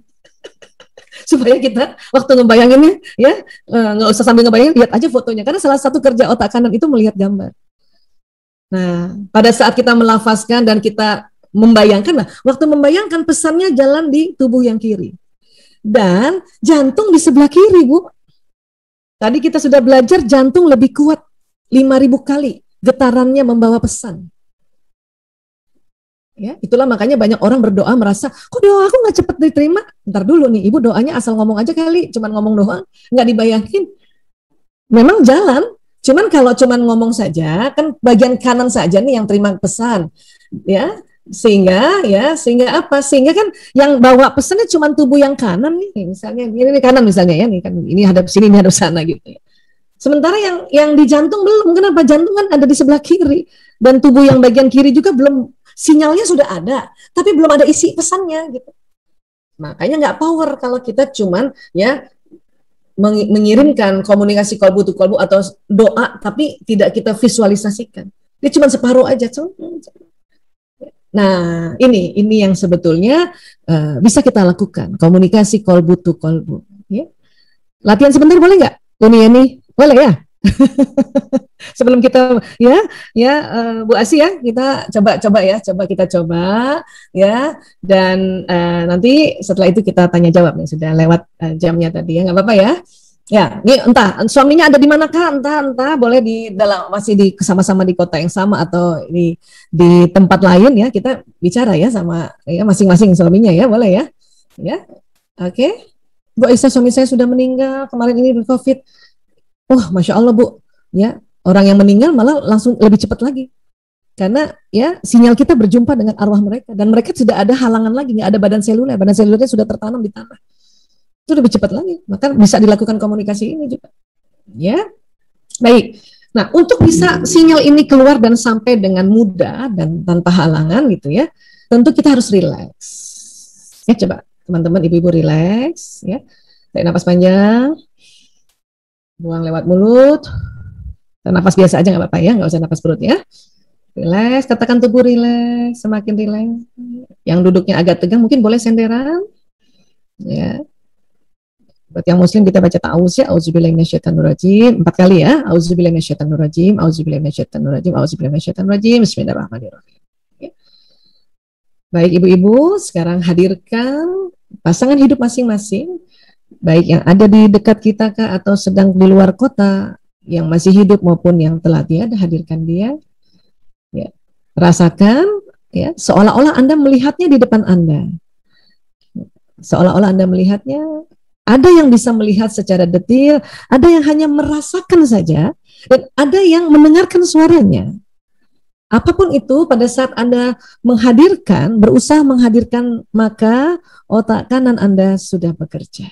Supaya kita waktu ngebayanginnya ya nggak usah sambil ngebayangin, lihat aja fotonya. Karena salah satu kerja otak kanan itu melihat gambar. Nah, pada saat kita melafazkan dan kita membayangkan, nah, waktu membayangkan pesannya jalan di tubuh yang kiri. Dan jantung di sebelah kiri, Bu. Tadi kita sudah belajar jantung lebih kuat 5.000 kali getarannya membawa pesan. Ya, itulah makanya banyak orang berdoa merasa, kok doa aku nggak cepat diterima? Ntar dulu nih, Ibu doanya asal ngomong aja kali, cuman ngomong doang, nggak dibayangin. Memang jalan, cuman kalau cuman ngomong saja, kan bagian kanan saja nih yang terima pesan, ya. Sehingga apa? Sehingga kan yang bawa pesannya cuma tubuh yang kanan nih, misalnya ini kanan misalnya ya, nih kan ini hadap sini, ini hadap sana gitu ya. Sementara yang di jantung belum. Kenapa? Jantung kan ada di sebelah kiri dan tubuh yang bagian kiri juga belum, sinyalnya sudah ada, tapi belum ada isi pesannya gitu. Makanya nggak power kalau kita cuman ya mengirimkan komunikasi kolbu tu kolbu atau doa, tapi tidak kita visualisasikan. Dia cuma separuh aja. Nah, ini yang sebetulnya bisa kita lakukan, komunikasi kolbu tu kolbu. Ya. Latihan sebentar boleh nggak? Ini boleh ya? Sebelum kita Bu Asi ya, kita coba kita coba ya, dan nanti setelah itu kita tanya jawab nih, sudah lewat jamnya tadi ya, nggak apa-apa ya. Ya, ini entah suaminya ada di manakah, entah boleh di dalam, masih di sama-sama di kota yang sama atau di tempat lain ya, kita bicara ya sama ya masing-masing suaminya ya, boleh ya. Ya. Oke. Bu Aisyah, suami saya sudah meninggal kemarin ini COVID. Wah, Masya Allah Bu, ya orang yang meninggal malah langsung lebih cepat lagi, karena ya sinyal kita berjumpa dengan arwah mereka, dan mereka tidak ada halangan lagi, nggak ada badan selulnya sudah tertanam di tanah, itu lebih cepat lagi, maka bisa dilakukan komunikasi ini juga, ya. Baik, nah untuk bisa sinyal ini keluar dan sampai dengan mudah dan tanpa halangan gitu ya, tentu kita harus rileks. Ya coba teman-teman ibu-ibu rileks, ya, tarik nafas panjang. Buang lewat mulut. Dan nafas biasa aja nggak apa-apa ya, nggak usah nafas perut ya. Rileks, katakan tubuh rileks, semakin rileks. Yang duduknya agak tegang mungkin boleh senderan. Ya. Buat yang muslim kita baca ta'awuz ya, auzubillahi minasyaitonirrajim 4 kali ya. Auzubillahi minasyaitonirrajim, auzubillahi minasyaitonirrajim, auzubillahi minasyaitonirrajim. Bismillahirrahmanirrahim. Ya. Baik ibu-ibu, sekarang hadirkan pasangan hidup masing-masing, baik yang ada di dekat kita kah atau sedang di luar kota, yang masih hidup maupun yang telah tiada, hadirkan dia. Ya. Rasakan ya, seolah-olah Anda melihatnya di depan Anda. Seolah-olah Anda melihatnya. Ada yang bisa melihat secara detil, ada yang hanya merasakan saja, dan ada yang mendengarkan suaranya. Apapun itu, pada saat Anda menghadirkan, berusaha menghadirkan, maka otak kanan Anda sudah bekerja.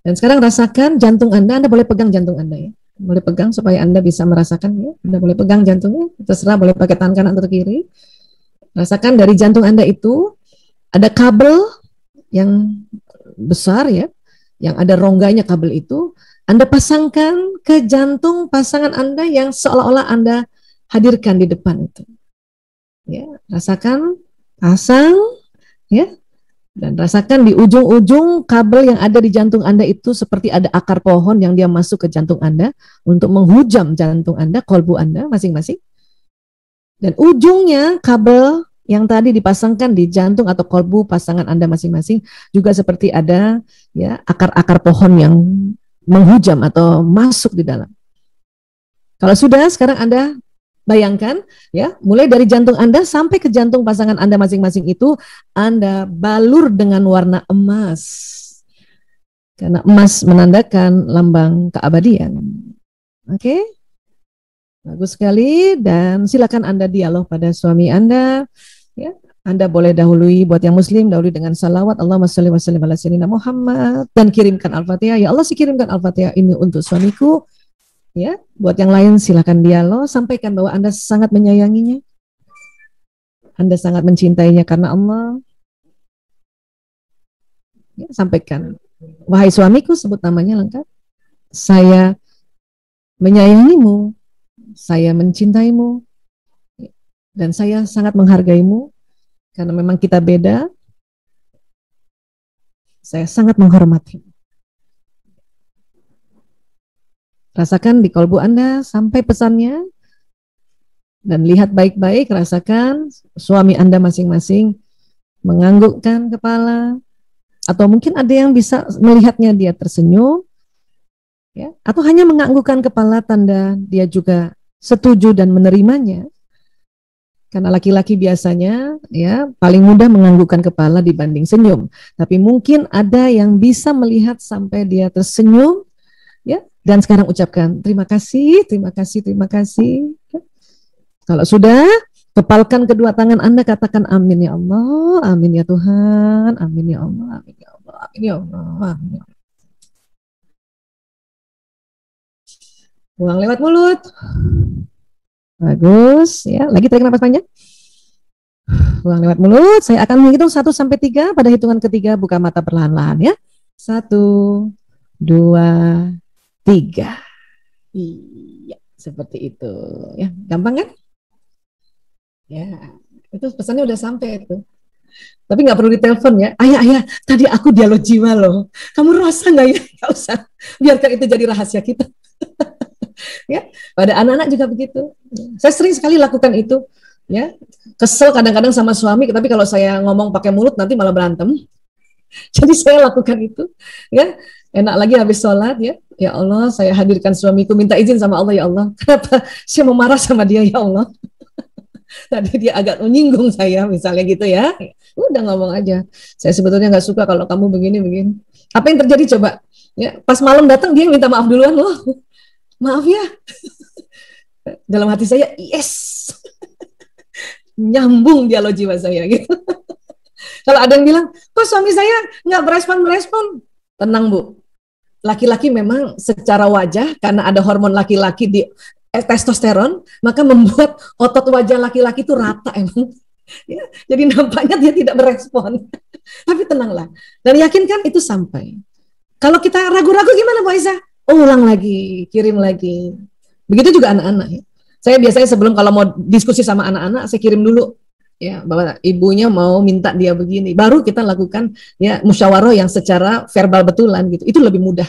Dan sekarang rasakan jantung Anda boleh pegang jantung Anda ya. Boleh pegang supaya Anda bisa merasakan ya. Anda boleh pegang jantungnya, terserah boleh pakai tangan kanan atau kiri. Rasakan dari jantung Anda itu ada kabel yang besar ya, yang ada rongganya kabel itu. Anda pasangkan ke jantung pasangan Anda yang seolah-olah Anda hadirkan di depan itu. Ya, rasakan, pasang ya. Dan rasakan di ujung-ujung kabel yang ada di jantung Anda itu seperti ada akar pohon yang dia masuk ke jantung Anda untuk menghujam jantung Anda, kolbu Anda masing-masing. Dan ujungnya kabel yang tadi dipasangkan di jantung atau kolbu pasangan Anda masing-masing juga seperti ada ya akar-akar pohon yang menghujam atau masuk di dalam. Kalau sudah, sekarang Anda bayangkan ya, mulai dari jantung Anda sampai ke jantung pasangan Anda masing-masing itu Anda balur dengan warna emas. Karena emas menandakan lambang keabadian. Oke? Bagus sekali, dan silakan Anda dialog pada suami Anda. Ya, Anda boleh dahului buat yang muslim, dahului dengan salawat Allahumma sholli wa sallim ala sayyidina Muhammad, dan kirimkan Al-Fatihah. Ya Allah, kirimkan Al-Fatihah ini untuk suamiku. Ya, buat yang lain silakan dialog, sampaikan bahwa Anda sangat menyayanginya. Anda sangat mencintainya karena Allah. Ya, sampaikan. Wahai suamiku, sebut namanya lengkap. Saya menyayangimu. Saya mencintaimu dan saya sangat menghargaimu karena memang kita beda. Saya sangat menghormati. Rasakan di kolbu Anda sampai pesannya dan lihat baik-baik, rasakan suami Anda masing-masing menganggukkan kepala, atau mungkin ada yang bisa melihatnya dia tersenyum ya, atau hanya menganggukkan kepala tanda dia juga setuju dan menerimanya. Karena laki-laki biasanya ya paling mudah menganggukkan kepala dibanding senyum. Tapi mungkin ada yang bisa melihat sampai dia tersenyum ya, dan sekarang ucapkan terima kasih, terima kasih, terima kasih. Kalau sudah, kepalkan kedua tangan Anda, katakan amin ya Allah, amin ya Tuhan, amin ya Allah, amin ya Allah, amin ya Allah, amin ya Allah. Buang lewat mulut. Bagus, ya. Lagi tarik nafas panjang. Buang lewat mulut. Saya akan menghitung 1 sampai 3. Pada hitungan ketiga buka mata perlahan-lahan ya. 1, 2, 3. Iya, seperti itu. Ya, gampang kan? Ya, itu pesannya udah sampai itu. Tapi nggak perlu ditelepon ya. Ayah, tadi aku dialog jiwa loh. Kamu rasa nggak ya? Nggak usah. Biarkan itu jadi rahasia kita. Ya, pada anak-anak juga begitu. Saya sering sekali lakukan itu. Ya, kesel kadang-kadang sama suami, tapi kalau saya ngomong pakai mulut nanti malah berantem. Jadi saya lakukan itu. Ya, enak lagi habis sholat ya. Ya Allah, saya hadirkan suamiku, minta izin sama Allah ya Allah. Kenapa saya mau marah sama dia ya Allah? Tadi dia agak menyinggung saya, misalnya gitu ya. Udah ngomong aja. Saya sebetulnya nggak suka kalau kamu begini. Apa yang terjadi coba? Ya, pas malam datang dia minta maaf duluan loh. Maaf ya. Dalam hati saya, yes. Nyambung dialog jiwa saya gitu. Kalau ada yang bilang, kok suami saya nggak berespon. Tenang Bu. Laki-laki memang secara wajah, karena ada hormon laki-laki di testosteron, maka membuat otot wajah laki-laki itu rata emang. Ya, jadi nampaknya dia tidak berespon. Tapi tenanglah. Dan yakinkan itu sampai. Kalau kita ragu-ragu gimana Bu Aisyah? Ulang lagi, kirim lagi. Begitu juga anak-anak ya. Saya biasanya sebelum kalau mau diskusi sama anak-anak, saya kirim dulu ya bahwa ibunya mau minta dia begini. Baru kita lakukan ya musyawarah yang secara verbal betulan gitu. Itu lebih mudah.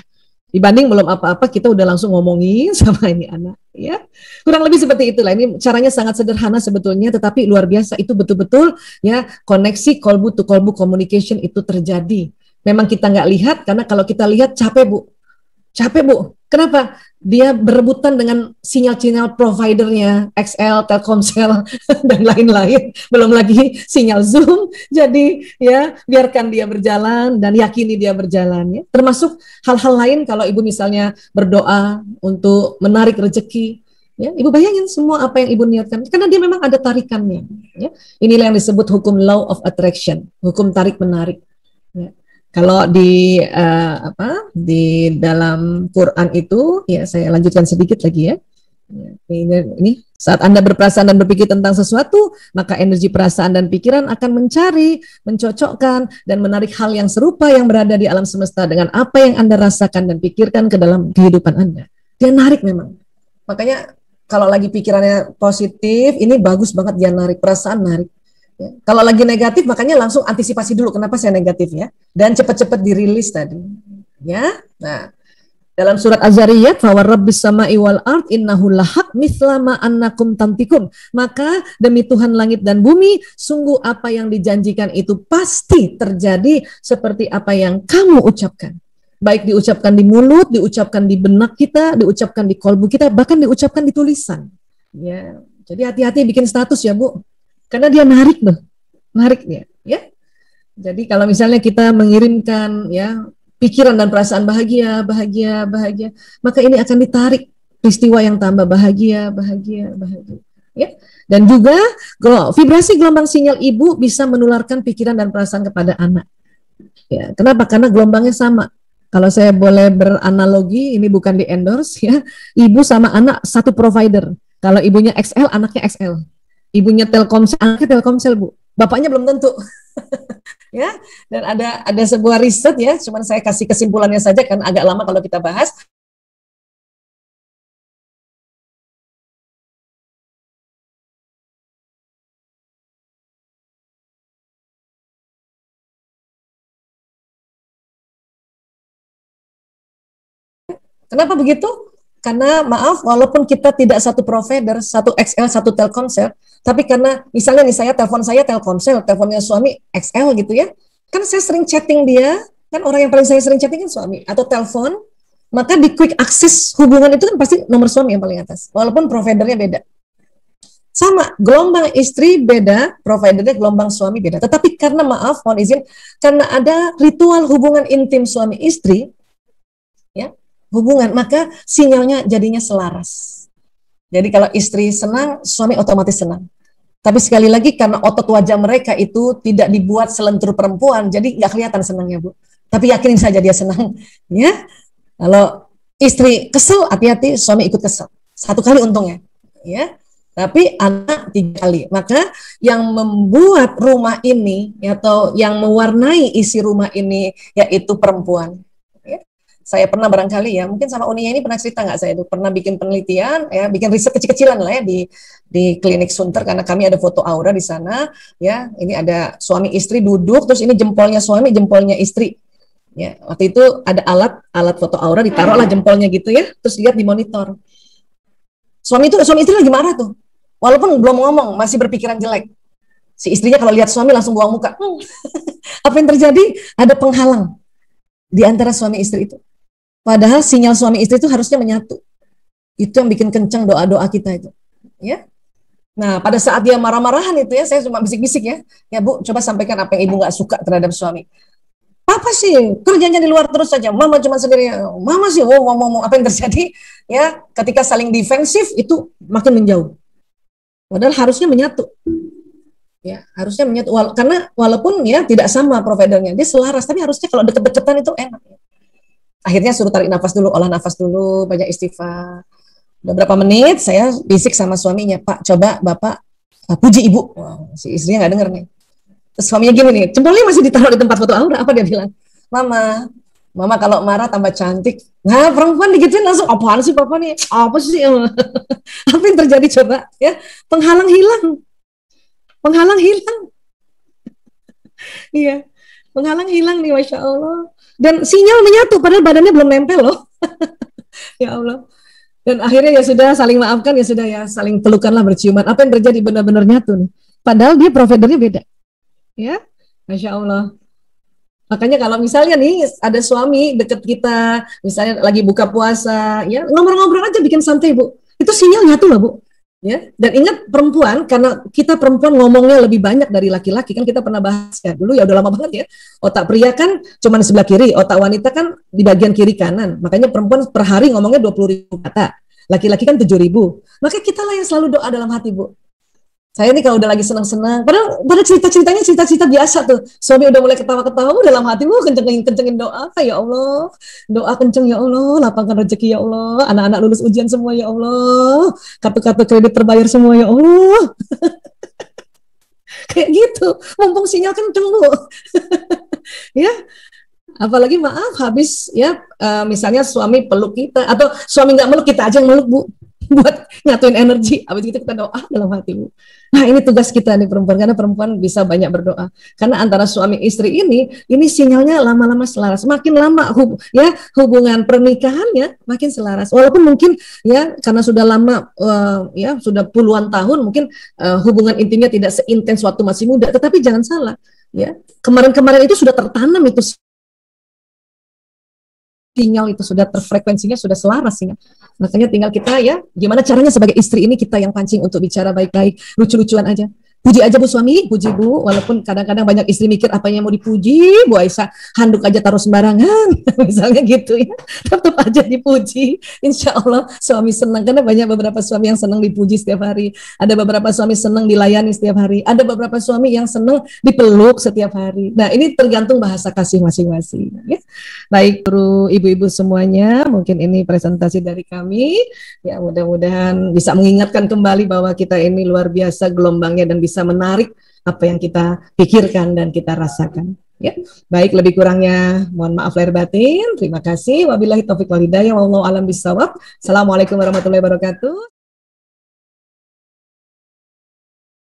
Dibanding belum apa-apa kita udah langsung ngomongin sama ini anak ya. Kurang lebih seperti itulah. Ini caranya sangat sederhana sebetulnya tetapi luar biasa, itu betul-betul ya koneksi kolbu to kolbu communication itu terjadi. Memang kita nggak lihat karena kalau kita lihat capek Bu. Kenapa? Dia berebutan dengan sinyal-sinyal providernya, XL, Telkomsel, dan lain-lain. Belum lagi sinyal Zoom. Jadi ya biarkan dia berjalan dan yakini dia berjalan. Ya. Termasuk hal-hal lain kalau Ibu misalnya berdoa untuk menarik rezeki. Ya, Ibu bayangin semua apa yang Ibu niatkan. Karena dia memang ada tarikannya. Ya. Inilah yang disebut hukum law of attraction. Hukum tarik-menarik. Ya. Kalau di di dalam Quran itu ya saya lanjutkan sedikit lagi ya. Ini saat Anda berperasaan dan berpikir tentang sesuatu, maka energi perasaan dan pikiran akan mencari, mencocokkan dan menarik hal yang serupa yang berada di alam semesta dengan apa yang Anda rasakan dan pikirkan ke dalam kehidupan Anda. Dia narik memang. Makanya kalau lagi pikirannya positif, ini bagus banget dia narik, perasaan narik. Ya. Kalau lagi negatif, makanya langsung antisipasi dulu kenapa saya negatif ya, dan cepat-cepat dirilis tadi. Ya, nah Dalam surat Az-Zariyat, fa warabbis sama'i wal ard innahu lahaq mithla ma annakum tantikum. Maka demi Tuhan langit dan bumi, sungguh apa yang dijanjikan itu pasti terjadi seperti apa yang kamu ucapkan. Baik diucapkan di mulut, diucapkan di benak kita, diucapkan di kolbu kita, bahkan diucapkan di tulisan. Ya, jadi hati-hati bikin status ya Bu, karena dia narik loh, narik dia. Ya, jadi kalau misalnya kita mengirimkan ya pikiran dan perasaan bahagia, bahagia, bahagia, maka ini akan ditarik peristiwa yang tambah bahagia, bahagia, bahagia. Ya, dan juga vibrasi gelombang sinyal ibu bisa menularkan pikiran dan perasaan kepada anak. Ya, kenapa? Karena gelombangnya sama. Kalau saya boleh beranalogi, ini bukan di endorse ya, ibu sama anak satu provider. Kalau ibunya XL, anaknya XL. Ibunya Telkomsel, anaknya Telkomsel Bu. Bapaknya belum tentu. Ya, dan ada sebuah riset ya, cuman saya kasih kesimpulannya saja kan agak lama kalau kita bahas. Kenapa begitu? Karena maaf, walaupun kita tidak satu provider, satu XL, satu Telkomsel, tapi karena misalnya nih saya telepon saya Telkomsel, teleponnya suami XL gitu ya, kan saya sering chatting dia, kan orang yang paling saya sering chatting kan suami, atau telepon, maka di quick access hubungan itu kan pasti nomor suami yang paling atas, walaupun providernya beda. Sama, gelombang istri beda, providernya gelombang suami beda. Tetapi karena maaf, mohon izin, karena ada ritual hubungan intim suami istri, ya, hubungan, maka sinyalnya jadinya selaras. Jadi kalau istri senang, suami otomatis senang. Tapi sekali lagi karena otot wajah mereka itu tidak dibuat selentur perempuan, jadi nggak kelihatan senangnya Bu. Tapi yakinin saja dia senang. Ya, kalau istri kesel, hati-hati suami ikut kesel. Satu kali untungnya. Ya, tapi anak 3 kali. Maka yang membuat rumah ini atau yang mewarnai isi rumah ini yaitu perempuan. Saya pernah barangkali ya, mungkin sama Unia ini pernah cerita nggak saya itu, pernah bikin penelitian, ya, bikin riset kecil-kecilan lah ya di klinik Sunter, karena kami ada foto aura di sana, ya, ini ada suami istri duduk, terus ini jempolnya suami, jempolnya istri, ya, waktu itu ada alat foto aura, ditaruhlah jempolnya gitu ya, terus lihat di monitor, suami istri lagi marah tuh, walaupun belum ngomong, masih berpikiran jelek, si istrinya kalau lihat suami langsung buang muka, apa yang terjadi? Ada penghalang di antara suami istri itu. Padahal sinyal suami istri itu harusnya menyatu. Itu yang bikin kencang doa-doa kita itu. Ya. Nah, pada saat dia marah-marahan itu ya, saya cuma bisik-bisik ya. Ya Bu, coba sampaikan apa yang ibu nggak suka terhadap suami. Papa sih, kerjanya di luar terus saja. Mama cuma sendiri. Mama sih, ngomong apa yang terjadi? Ya, ketika saling defensif itu makin menjauh. Padahal harusnya menyatu. Ya, harusnya menyatu. Karena walaupun ya tidak sama providernya, dia selaras. Tapi harusnya kalau deket-deketan itu enak. Akhirnya suruh tarik nafas dulu, olah nafas dulu, banyak istighfar. Beberapa menit saya bisik sama suaminya, Pak, coba Bapak puji Ibu. Wow, si istrinya nggak denger nih. Terus suaminya gini nih, jempolnya masih ditaruh di tempat foto aura. Apa dia bilang? Mama kalau marah tambah cantik. Nah, perempuan digituin langsung, apaan sih Papa nih? Apa sih? Apa yang terjadi coba? Ya, penghalang hilang. Penghalang hilang. Iya, penghalang hilang nih, Masya Allah. Dan sinyal menyatu, padahal badannya belum nempel loh. Ya Allah. Dan akhirnya ya sudah saling maafkan, ya sudah ya saling pelukanlah, berciuman. Apa yang terjadi benar-benar nyatu nih. Padahal dia providernya beda. Ya, Masya Allah. Makanya kalau misalnya nih ada suami deket kita, misalnya lagi buka puasa, ya ngobrol-ngobrol aja bikin santai Bu. Itu sinyal nyatu lah Bu. Ya, dan ingat perempuan, karena kita perempuan ngomongnya lebih banyak dari laki-laki, kan kita pernah bahas ya dulu, ya udah lama banget ya, otak pria kan cuma di sebelah kiri, otak wanita kan di bagian kiri kanan, makanya perempuan per hari ngomongnya 20.000 kata, laki-laki kan 7.000, maka kita lah yang selalu doa dalam hati Bu. Saya ini kalau udah lagi senang-senang, padahal cerita-ceritanya cerita-cerita biasa tuh. Suami udah mulai ketawa-ketawa, dalam hati kencengin doa, ya Allah, doa kenceng ya Allah, lapangkan rezeki ya Allah, anak-anak lulus ujian semua ya Allah, kartu-kartu kredit terbayar semua ya Allah. Kayak gitu, mumpung sinyal kenceng Bu. Ya, apalagi maaf habis ya, misalnya suami peluk kita, atau suami nggak meluk kita aja yang meluk Bu. buat nyatuin energi. Habis itu kita doa dalam hati. Nah, ini tugas kita nih perempuan, karena perempuan bisa banyak berdoa. Karena antara suami istri ini sinyalnya lama-lama selaras. Makin lama hubungan pernikahannya makin selaras. Walaupun mungkin ya karena sudah lama ya sudah puluhan tahun mungkin hubungan intimnya tidak seintens waktu masih muda, tetapi jangan salah ya. Kemarin-kemarin itu sudah tertanam itu sinyal, itu sudah terfrekuensinya sudah selaras sinyal. Makanya tinggal kita ya, gimana caranya sebagai istri ini kita yang pancing untuk bicara baik-baik, lucu-lucuan aja. Puji aja Bu suami, puji Bu, walaupun kadang-kadang banyak istri mikir apa yang mau dipuji, Bu Aisyah, handuk aja taruh sembarangan, misalnya gitu ya, tetap aja dipuji, insya Allah suami senang, karena banyak beberapa suami yang senang dipuji setiap hari, ada beberapa suami senang dilayani setiap hari, ada beberapa suami yang senang dipeluk setiap hari. Nah ini tergantung bahasa kasih masing-masing. Ya. Baik guru ibu-ibu semuanya, mungkin ini presentasi dari kami, ya mudah-mudahan bisa mengingatkan kembali bahwa kita ini luar biasa gelombangnya dan bisa menarik apa yang kita pikirkan dan kita rasakan. Ya, baik lebih kurangnya mohon maaf lahir batin. Terima kasih. Wabillahi taufiq wal hidayah. Wallahu a'lam bishawab. Assalamualaikum warahmatullahi wabarakatuh.